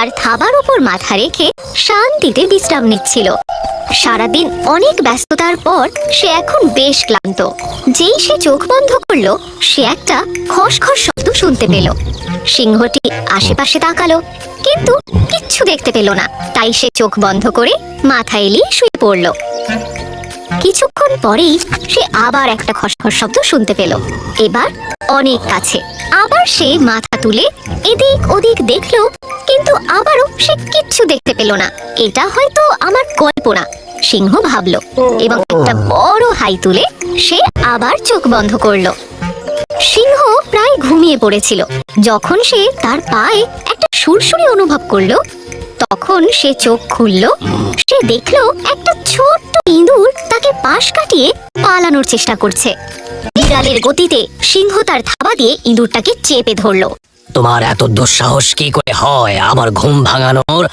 তার থাবার উপর মাথা রেখে শান্তিতে বিশ্রাম নিচ্ছিল। সারাদিন অনেক ব্যস্ততার পর সে এখন বেশ ক্লান্ত। যেই সে চোখ বন্ধ করলো, সে একটা খসখস শব্দ শুনতে পেল। সিংহটি আশেপাশে তাকালো, কিন্তু কিচ্ছু দেখতে পেল না। তাই সে চোখ বন্ধ করে মাথা এলিয়ে শুয়ে পড়ল। কিছুক্ষণ পরেই সে আবার একটা খসখস শব্দ শুনতে পেল, এবার অনেক কাছে। আবার সে মাথা তুলে এদিক ওদিক দেখলো, কিন্তু আবারও সে কিচ্ছু দেখতে পেল না। এটা হয়তো আমার কল্পনা, সিংহ ভাবলো, এবং একটা বড় হাই তুলে সে আবার চোখ বন্ধ করলো। সিংহ প্রায় ঘুমিয়ে পড়েছিল। যখন সে তার পায়ে একটা সুরসুরি অনুভব করলো, তখন সে চোখ খুললো। সে দেখলো একটা ছোট্ট ইঁদুর তাকে পাশ কাটিয়ে পালানোর চেষ্টা করছে। বিড়ালের গতিতে সিংহ তার থাবা দিয়ে ইঁদুরটাকে চেপে ধরলো। তোমার এত দুঃসাহস কি করে হয় আমার ঘুম ভাঙানোর?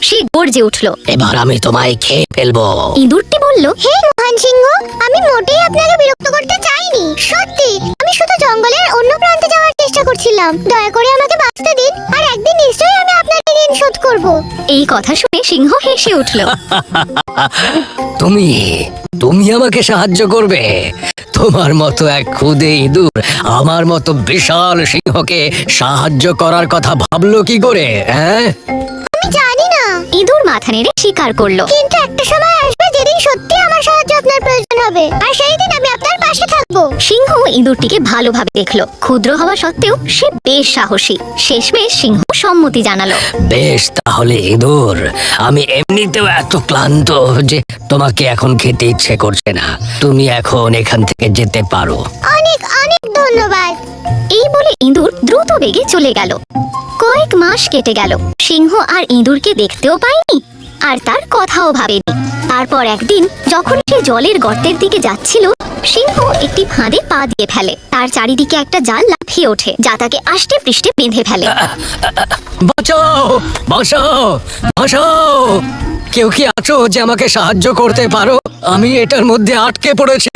সে গর্জে উঠলো, এবার আমি তোমায় খেয়ে ফেলবো। ইঁদুরটি বলল, হে মহান সিংহ, আমি মোটেই আপনাকে বিরক্ত করতে চাইনি। সত্যি আমি শুধু জঙ্গলের অন্য প্রান্তে যাওয়ার চেষ্টা করছিলাম। দয়া করে আমাকে বাঁচতে দিন, আর একদিন নিশ্চয়ই আমি আপনাকে ঋণ শোধ করব। এই কথা শুনে সিংহ হেসে উঠল। তুমি আমাকে সাহায্য করবে? তোমার মতো এক ক্ষুদে ইঁদুর আমার মতো বিশাল সিংহকে সাহায্য করার কথা ভাবলো কি করে? হ্যাঁ, আমি জানি না, ইঁদুর মাথা নেড়ে স্বীকার করলো। কিন্তু একটা সময় আসবে যেদিন সত্যি আমার সাহায্য আপনার প্রয়োজন হবে, আর সেই দিন আমি আপনার পাশে থাকবো। সিংহ ইঁদুরটিকে ভালোভাবে দেখলো। ক্ষুদ্র হওয়া সত্ত্বেও সে বেশ সাহসী। শেষমেশ সিংহ সম্মতি জানালো। বেশ, তাহলে ইঁদুর, আমি এমনিতেও এত ক্লান্ত যে তোমাকে এখন খেতে ইচ্ছে করছে না। তুমি এখন এখান থেকে যেতে পারো। অনেক অনেক ধন্যবাদ। এই বলে ইঁদুর দ্রুত বেগে চলে গেল। কয়েক মাস কেটে গেল। সিংহ আর ইঁদুরকে দেখতেও পায়নি, আর তার কথাও ভাবেনি। তারপর একদিন যখন সে জলের গর্তের দিকে যাচ্ছিল, সিংহ একটি ফাঁদে পা দিয়ে ফেলে। তার চারিদিকে একটা জাল লাফিয়ে ওঠে, যা তাকে আষ্টে পৃষ্ঠে বেঁধে ফেলে। বাঁচাও, বাঁচাও, বাঁচাও! কেউ কি আছো যে আমাকে সাহায্য করতে পারো? আমি এটার মধ্যে আটকে পড়েছি।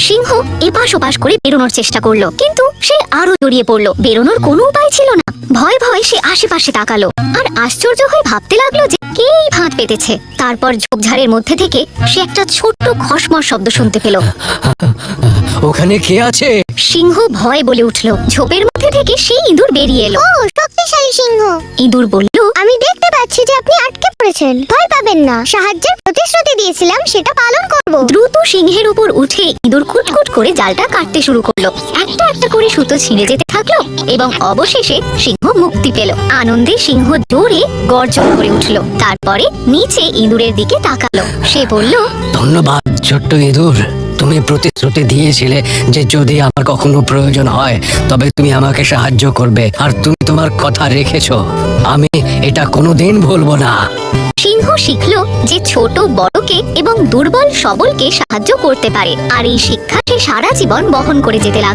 সিংহ এপাশ ওপাশ করে বেরোনোর চেষ্টা করলো, কিন্তু সে আরো জড়িয়ে পড়লো। বেরোনোর কোনো উপায় ছিল না। ভয় ভয় সে আশেপাশে তাকালো, আর আশ্চর্য হয়ে ভাবতে লাগলো যে কে এই ফাঁদ পেতেছে। তারপর ঝোপঝাড়ের মধ্যে থেকে সে একটা ছোট্ট খসমর শব্দ শুনতে পেল। ওখানে কে আছে? সিংহ ভয় বলে উঠলো। ঝোপের মধ্যে থেকে সেই ইঁদুর বেরিয়ে এলো। ও শক্তিশালী সিংহ, ইঁদুর বলল, আমি দেখতে পাচ্ছি যে আপনি আটকে পড়েছেন। ভয় পাবেন না, সাহায্যের প্রতিশ্রুতি দিয়েছিলাম সেটা পালন করব। দ্রুত সিংহের উপর উঠে ইঁদুর কুটকুট করে জালটা কাটতে শুরু করলো। একটা একটা করে সুতো ছিঁড়ে যেতে থাকলো, এবং অবশেষে সিংহ মুক্তি পেল। আনন্দে সিংহ জোরে গর্জন করে উঠলো। তারপরে নিচে ইঁদুরের দিকে তাকালো। সে বলল, ধন্যবাদ ছোট্ট ইঁদুর, তুমি প্রতিশ্রুতি দিয়েছিলে যে যদি আমার কখনো প্রয়োজন হয় তবে তুমি আমাকে সাহায্য করবে, আর তুমি তোমার কথা রেখেছো। আমি এটা কোনোদিন ভুলবো না। সিংহ শিখলো যে ছোট বড়কে এবং দুর্বল সবলকে সাহায্য করতে পারে, আর এই শিক্ষা সে সারা জীবন বহন করে যেতে লাগলো।